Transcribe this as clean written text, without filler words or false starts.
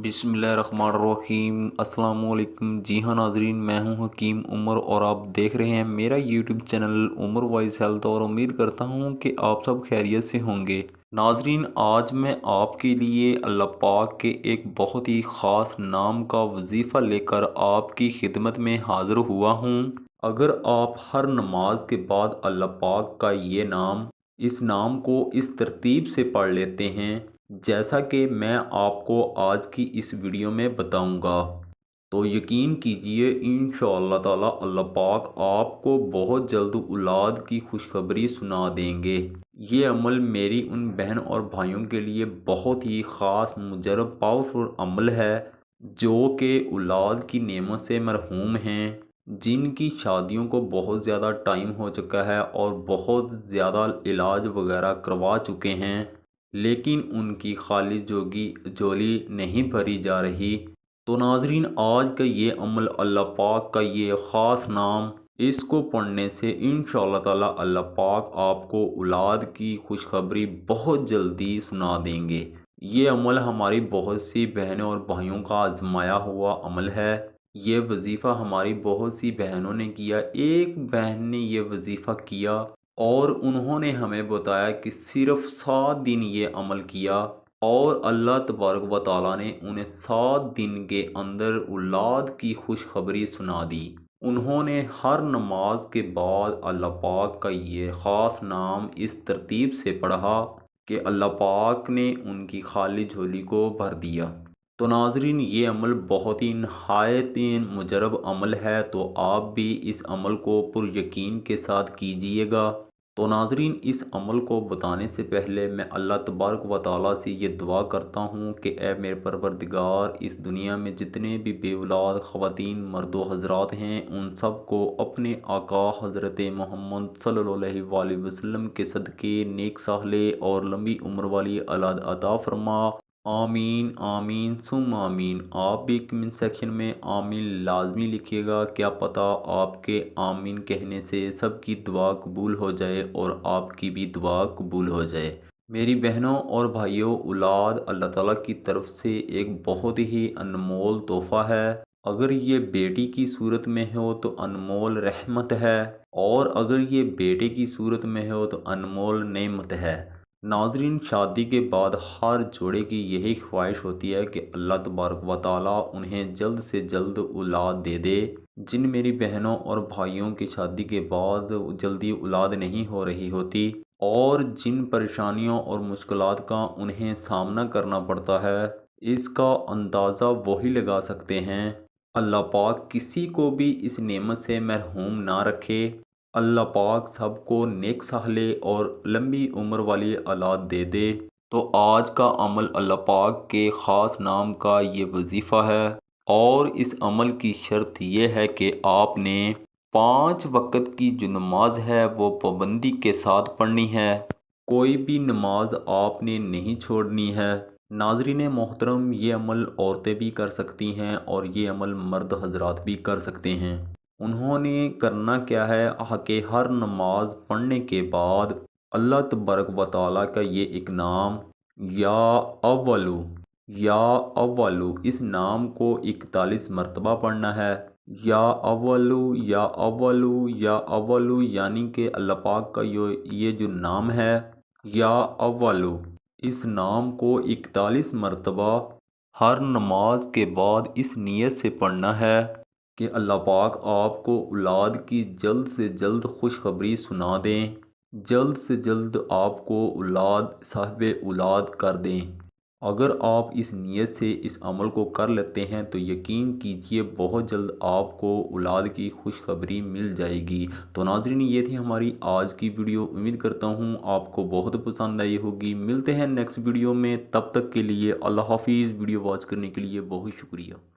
बिस्मिल्लाहिर्रहमानिर्रहीम। अस्सलाम वालेकुम। जी हाँ नाजरीन, मैं हूँ हकीम उमर और आप देख रहे हैं मेरा YouTube channel Umar Wise Health, और उम्मीद करता हूँ कि आप सब खैरियत से होंगे। नाजरीन, आज मैं आपके लिए अल्लाह पाक के एक बहुत ही ख़ास नाम का वजीफ़ा लेकर आपकी खिदमत में हाज़िर हुआ हूँ। अगर आप हर नमाज के बाद अल्लाह पाक का ये नाम, इस नाम को इस तरतीब से पढ़ लेते हैं जैसा कि मैं आपको आज की इस वीडियो में बताऊंगा, तो यकीन कीजिए इंशाअल्लाह ताला अल्लाह पाक आपको बहुत जल्द औलाद की खुशखबरी सुना देंगे। ये अमल मेरी उन बहन और भाइयों के लिए बहुत ही ख़ास मुजरब पावरफुल अमल है जो कि औलाद की नेमत से मरहूम हैं, जिनकी शादियों को बहुत ज़्यादा टाइम हो चुका है और बहुत ज़्यादा इलाज वगैरह करवा चुके हैं, लेकिन उनकी खालिस जोगी जोली नहीं भरी जा रही। तो नाजरीन, आज का ये अमल अल्लाह पाक का ये ख़ास नाम, इसको पढ़ने से इंशाअल्लाह ताला अल्लाह पाक आपको औलाद की खुशखबरी बहुत जल्दी सुना देंगे। ये अमल हमारी बहुत सी बहनों और भाइयों का आजमाया हुआ अमल है। ये वजीफ़ा हमारी बहुत सी बहनों ने किया। एक बहन ने ये वजीफ़ा किया और उन्होंने हमें बताया कि सिर्फ़ 7 दिन ये अमल किया और अल्लाह तबारक व तआला ने उन्हें 7 दिन के अंदर औलाद की खुशखबरी सुना दी। उन्होंने हर नमाज के बाद अल्लाह पाक का ये ख़ास नाम इस तरतीब से पढ़ा कि अल्लाह पाक ने उनकी खाली झोली को भर दिया। तो नाजरीन, ये अमल बहुत ही नहायत मुजरब अमल है, तो आप भी इस अमल को पुरयकीन के साथ कीजिएगा। तो नाजरीन, इस अमल को बताने से पहले मैं अल्लाह तबारक व तआला से ये दुआ करता हूँ कि ए मेरे परवरदिगार, इस दुनिया में जितने भी बेऔलाद ख़वातीन मर्द व हज़रात हैं, उन सब को अपने आका हज़रत मोहम्मद सल्लल्लाहु अलैहि वसल्लम के सदक़े नेक साले और लंबी उम्र वाली औलाद अता फरमा। आमीन आमीन सुम आमीन। आप भी कमेंट सेक्शन में आमीन लाजमी लिखिएगा, क्या पता आपके आमीन कहने से सबकी दुआ कबूल हो जाए और आपकी भी दुआ कबूल हो जाए। मेरी बहनों और भाइयों, औलाद अल्लाह ताला की तरफ से एक बहुत ही अनमोल तोहफ़ा है। अगर ये बेटी की सूरत में हो तो अनमोल रहमत है, और अगर ये बेटे की सूरत में हो तो अनमोल नेमत है। नाजरीन, शादी के बाद हर जोड़े की यही ख्वाहिश होती है कि अल्लाह तबारक व तआला उन्हें जल्द से जल्द औलाद दे दे। जिन मेरी बहनों और भाइयों की शादी के बाद जल्दी औलाद नहीं हो रही होती और जिन परेशानियों और मुश्किलात का उन्हें सामना करना पड़ता है, इसका अंदाज़ा वही लगा सकते हैं। अल्लाह पाक किसी को भी इस नेमत से महरूम ना रखे। अल्लाह पाक सबको नेक सहले और लंबी उम्र वाली औलाद दे दे। तो आज का अमल अल्लाह पाक के ख़ास नाम का ये वजीफ़ा है, और इस अमल की शर्त यह है कि आपने 5 वक़्त की जो नमाज है वो पाबंदी के साथ पढ़नी है। कोई भी नमाज आपने नहीं छोड़नी है। नाज़रीन मोहतरम, ये अमल औरतें भी कर सकती हैं और ये अमल मर्द हजरात भी कर सकते हैं। उन्होंने करना क्या है कि हर नमाज पढ़ने के बाद अल्लाह तबारक व तआला का ये एक नाम या अव्वलु या अव्वलु, इस नाम को 41 मरतबा पढ़ना है। या अव्वलु या अव्वलु या अव्वलु, यानी कि अल्लाह पाक का ये जो नाम है या अव्वलु, इस नाम को 41 मरतबा हर नमाज के बाद इस नीयत से पढ़ना है कि अल्लाह पाक आपको औलाद की जल्द से जल्द खुशखबरी सुना दें, जल्द से जल्द आपको औलाद साहिब औलाद कर दें। अगर आप इस नीयत से इस अमल को कर लेते हैं तो यकीन कीजिए बहुत जल्द आपको औलाद की खुशखबरी मिल जाएगी। तो नाज़रीन, ये थी हमारी आज की वीडियो। उम्मीद करता हूँ आपको बहुत पसंद आई होगी। मिलते हैं नेक्स्ट वीडियो में, तब तक के लिए अल्लाह हाफिज़। वीडियो वॉच करने के लिए बहुत शुक्रिया।